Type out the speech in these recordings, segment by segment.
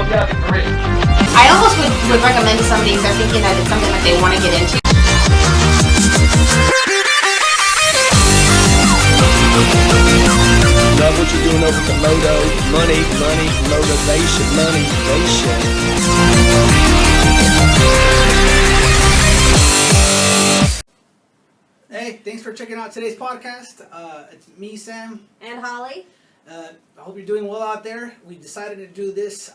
hope you have a great. I almost would recommend to somebody if they're thinking that it's something that they want to get into. Love what you're doing over at the Moto. Money, motivation, MoneyVation. Hey, thanks for checking out today's podcast. It's me, Sam. And Holly. I hope you're doing well out there. We decided to do this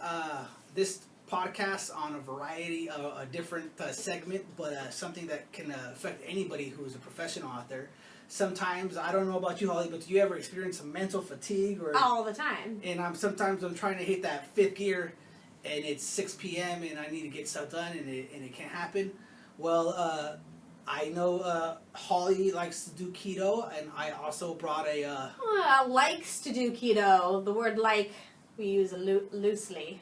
podcast on a variety of a different segment, but something that can affect anybody who is a professional out there. Sometimes, I don't know about you, Holly, but do you ever experience some mental fatigue? All the time. And sometimes I'm trying to hit that fifth gear, and it's 6 p.m. and I need to get stuff done, and it can't happen. Well, I know Holly likes to do keto, and I also brought a... likes to do keto. The word like we use loosely.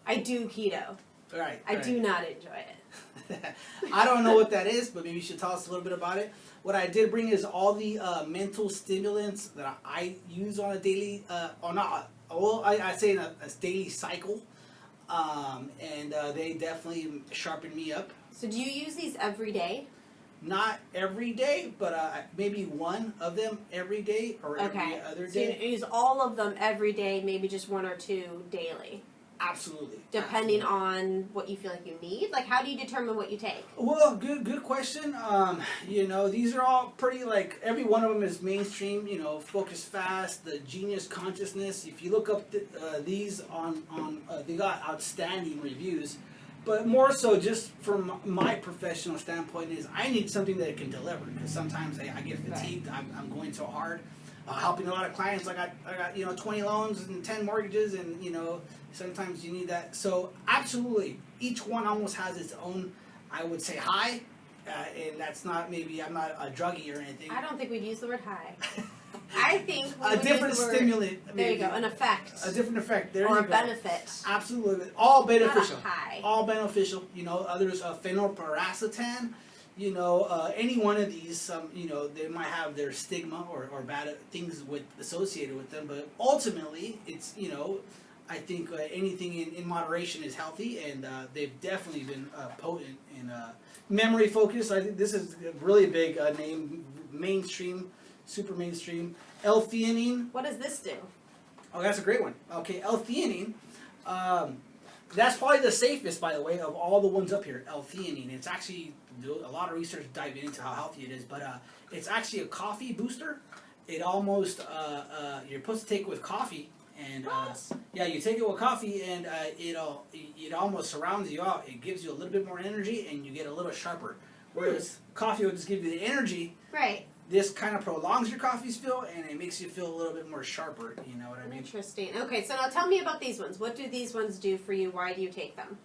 I do keto. Right. I do not enjoy it. I don't know what that is, but maybe you should tell us a little bit about it. What I did bring is all the mental stimulants that I use on a daily, I say in a daily cycle, and they definitely sharpen me up. So do you use these every day? Not every day, but maybe one of them every day or every other day. So you use all of them every day, maybe just one or two daily? Absolutely. Depending on what you feel like you need? Like, how do you determine what you take? Well, good question. These are all pretty, every one of them is mainstream, Focus Fast, the Genius Consciousness. If you look up these on they got outstanding reviews. But more so, just from my professional standpoint, is I need something that can deliver. Because sometimes I get fatigued. Right. I'm going so hard. Helping a lot of clients. I got 20 loans and 10 mortgages, and sometimes you need that. So absolutely, each one almost has its own, I would say, high. And that's not, maybe I'm not a druggie or anything. I don't think we'd use the word high. I think a different stimulant. There you go, an effect. A different effect. There or you a go. Benefit. Absolutely, all beneficial. Not a high. All beneficial. Others phenylparacetam. Any one of these, they might have their stigma or bad things associated with them, but ultimately, it's I think anything in moderation is healthy, and they've definitely been potent in memory focus. I think this is a really big name, mainstream. Super mainstream. L-theanine. What does this do? Oh, that's a great one. Okay, L-theanine. That's probably the safest, by the way, of all the ones up here. L-theanine. It's actually a lot of research diving into how healthy it is, but it's actually a coffee booster. It almost you're supposed to take it with coffee, and you take it with coffee, and it almost surrounds you out. It gives you a little bit more energy, and you get a little sharper. Whereas coffee will just give you the energy. Right. This kind of prolongs your coffee's feel, and it makes you feel a little bit more sharper. You know what I mean? Interesting. Okay, so now tell me about these ones. What do these ones do for you? Why do you take them?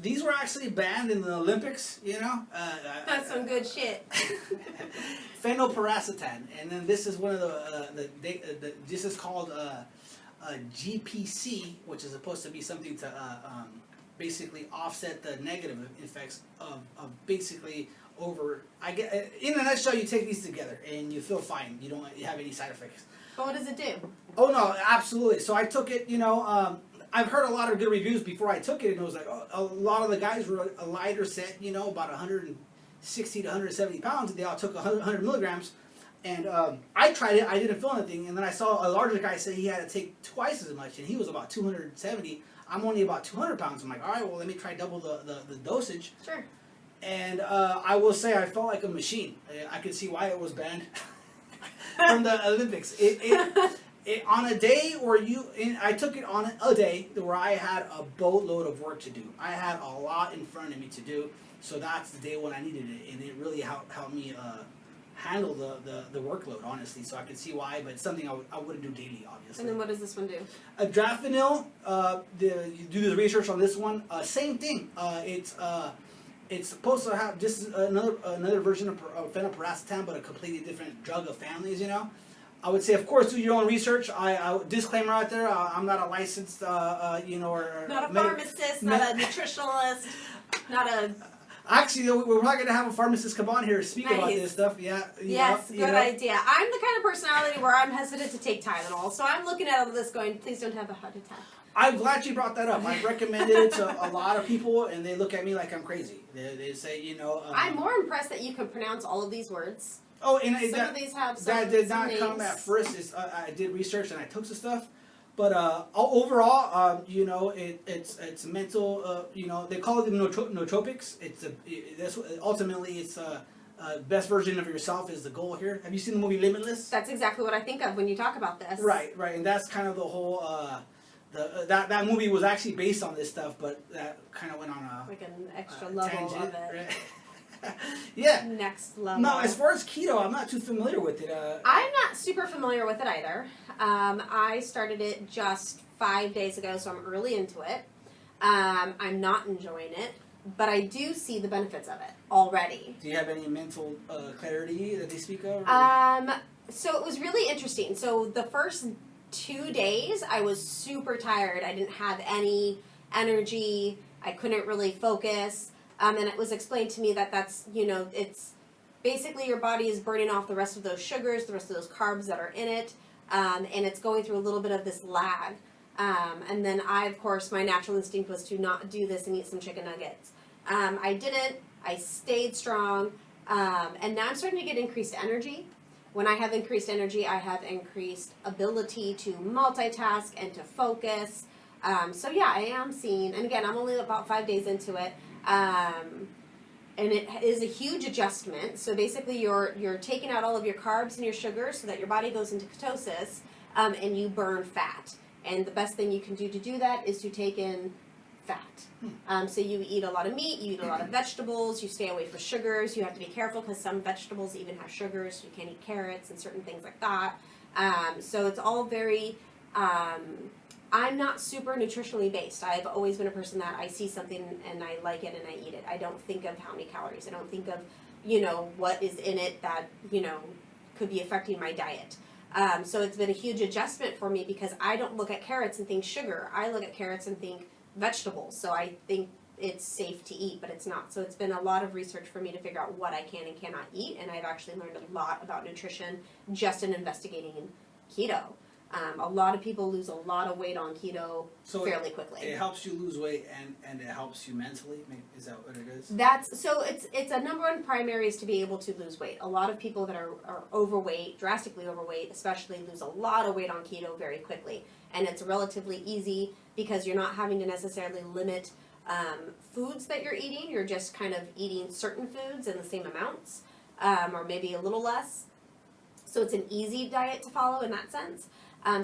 These were actually banned in the Olympics. That's some good shit. Phenylparacetam, and then this is one of this is called GPC, which is supposed to be something to basically offset the negative effects of basically. In a nutshell, you take these together and you feel fine. You don't have any side effects. But what does it do? Oh no, absolutely. So I took it. I've heard a lot of good reviews before I took it, and it was like a lot of the guys were a lighter set. About 160 to 170 pounds. They all took 100 milligrams, and I tried it. I didn't feel anything, and then I saw a larger guy say he had to take twice as much, and he was about 270. I'm only about 200 pounds. I'm like, all right, well, let me try double the dosage. Sure. And I will say I felt like a machine. I could see why it was banned from the Olympics. It on a day where I took it on a day where I had a boatload of work to do. I had a lot in front of me to do, so that's the day when I needed it, and it really helped me handle the workload, honestly. So I could see why, but it's something I wouldn't do daily, obviously. And then what does this one do? Adrafinil. You do the research on this one. Same thing. It's supposed to have just another version of phenylparacetam, but a completely different drug of families. I would say, of course, do your own research. I disclaimer out there: I'm not a licensed, or not a pharmacist, not a nutritionalist, not a Actually, we're probably gonna have a pharmacist come on here to speak about Nice. this stuff. Yeah. Yes, good idea. I'm the kind of personality where I'm hesitant to take Tylenol, so I'm looking at all this going, please don't have a heart attack. I'm glad you brought that up. I've recommended it to a lot of people, and they look at me like I'm crazy. They say, I'm more impressed that you can pronounce all of these words. Oh, and Some of these have some that did some not come names. at first. I did research and I took some stuff, but overall, it's mental. They call it nootropics. Ultimately it's best version of yourself is the goal here. Have you seen the movie Limitless? That's exactly what I think of when you talk about this. Right, and that's kind of the whole. That movie was actually based on this stuff, but that kind of went on a Like an extra level tangent, of it. right? Yeah. Next level. No, as far as keto, I'm not too familiar with it. I'm not super familiar with it either. I started it just 5 days ago, so I'm early into it. I'm not enjoying it, but I do see the benefits of it already. Do you have any mental clarity that they speak of? So it was really interesting. So the first 2 days, I was super tired. I didn't have any energy. I couldn't really focus. And it was explained to me that that's, it's basically your body is burning off the rest of those sugars, the rest of those carbs that are in it, and it's going through a little bit of this lag. And then of course, my natural instinct was to not do this and eat some chicken nuggets. I didn't. I stayed strong. And now I'm starting to get increased energy. When I have increased energy, I have increased ability to multitask and to focus. So yeah, I am seeing, and again, I'm only about 5 days into it. And it is a huge adjustment. So basically, you're taking out all of your carbs and your sugars so that your body goes into ketosis, and you burn fat. And the best thing you can do to do that is to take in fat. So you eat a lot of meat, you eat a lot of vegetables, you stay away from sugars. You have to be careful because some vegetables even have sugars. You can't eat carrots and certain things like that. So it's all very. I'm not super nutritionally based. I've always been a person that I see something and I like it and I eat it. I don't think of how many calories. I don't think of, what is in it that, could be affecting my diet. So it's been a huge adjustment for me because I don't look at carrots and think sugar. I look at carrots and think vegetables. So I think it's safe to eat, but it's not. So it's been a lot of research for me to figure out what I can and cannot eat. And I've actually learned a lot about nutrition just in investigating keto. A lot of people lose a lot of weight on keto fairly quickly. It helps you lose weight and it helps you mentally. Is that what it is? It's a number one primary is to be able to lose weight. A lot of people that are overweight, drastically overweight, especially lose a lot of weight on keto very quickly. And it's relatively easy because you're not having to necessarily limit foods that you're eating. You're just kind of eating certain foods in the same amounts, or maybe a little less. So it's an easy diet to follow in that sense.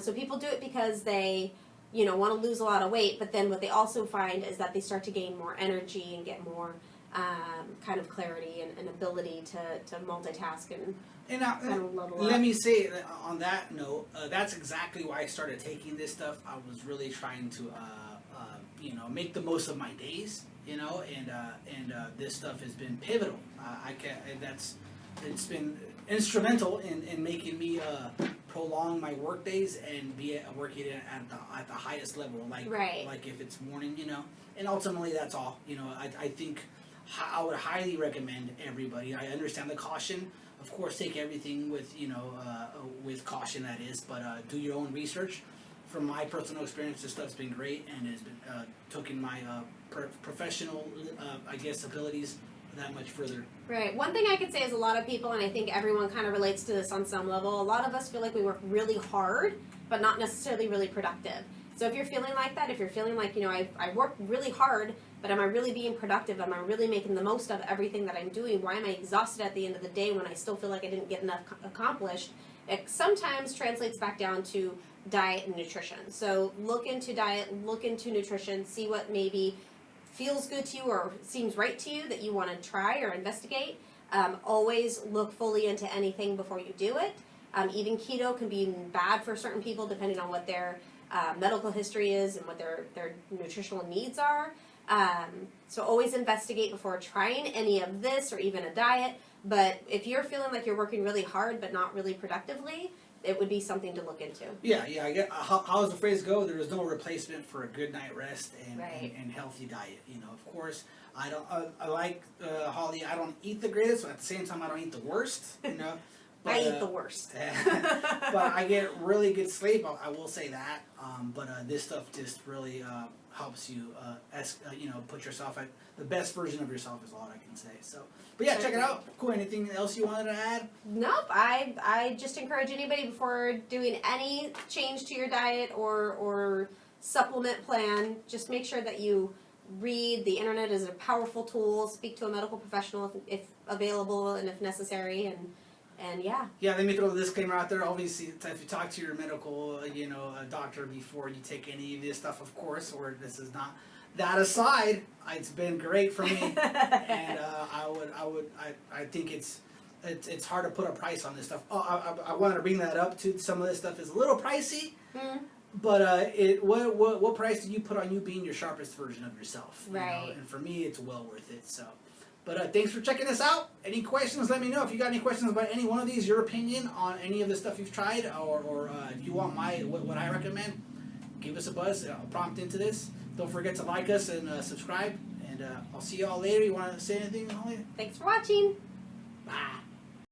So people do it because they, want to lose a lot of weight, but then what they also find is that they start to gain more energy and get more kind of clarity and ability to multitask and now, kind of level let up. me say on that note, that's exactly why I started taking this stuff. I was really trying to, make the most of my days, and this stuff has been pivotal. It's been instrumental in making me prolong my work days and be working at the highest level, like if it's morning, and ultimately that's all. I think I would highly recommend everybody. I understand the caution, of course, take everything with with caution, that is, but do your own research. From my personal experience, this stuff's been great and has been taken my professional abilities that much further. Right. One thing I could say is a lot of people, and I think everyone kind of relates to this on some level, a lot of us feel like we work really hard, but not necessarily really productive. So if you're feeling like that, if you're feeling like, I work really hard, but am I really being productive? Am I really making the most of everything that I'm doing? Why am I exhausted at the end of the day when I still feel like I didn't get enough accomplished? It sometimes translates back down to diet and nutrition. So look into diet, look into nutrition, see what maybe feels good to you or seems right to you that you want to try or investigate. Always look fully into anything before you do it. Even keto can be bad for certain people depending on what their medical history is and what their nutritional needs are. So always investigate before trying any of this or even a diet. But if you're feeling like you're working really hard but not really productively, it would be something to look into. Yeah. I get how does the phrase go? There is no replacement for a good night rest and, Right. and healthy diet. You know, of course, I don't. I like Holly. I don't eat the greatest, but at the same time, I don't eat the worst. You know, but, I eat the worst. but I get really good sleep. I will say that. But this stuff just really helps you, put yourself at the best version of yourself is all I can say. So, but yeah, check it out. Cool. Anything else you wanted to add? Nope. I just encourage anybody before doing any change to your diet or supplement plan, just make sure that you read. The internet is a powerful tool. Speak to a medical professional if available and if necessary. And yeah. Yeah, let me throw the disclaimer out there. Obviously, if you talk to your medical, doctor before you take any of this stuff, of course, or this is not. That aside, it's been great for me, and I think it's hard to put a price on this stuff. Oh, I wanted to bring that up too. Some of this stuff is a little pricey, but what price do you put on you being your sharpest version of yourself? Right. And for me, it's well worth it. So. But thanks for checking this out. Any questions, let me know. If you got any questions about any one of these, your opinion on any of the stuff you've tried, or if you want what I recommend, give us a buzz. I'll prompt into this. Don't forget to like us and subscribe. And I'll see y'all later. You want to say anything, Holly? Thanks for watching. Bye.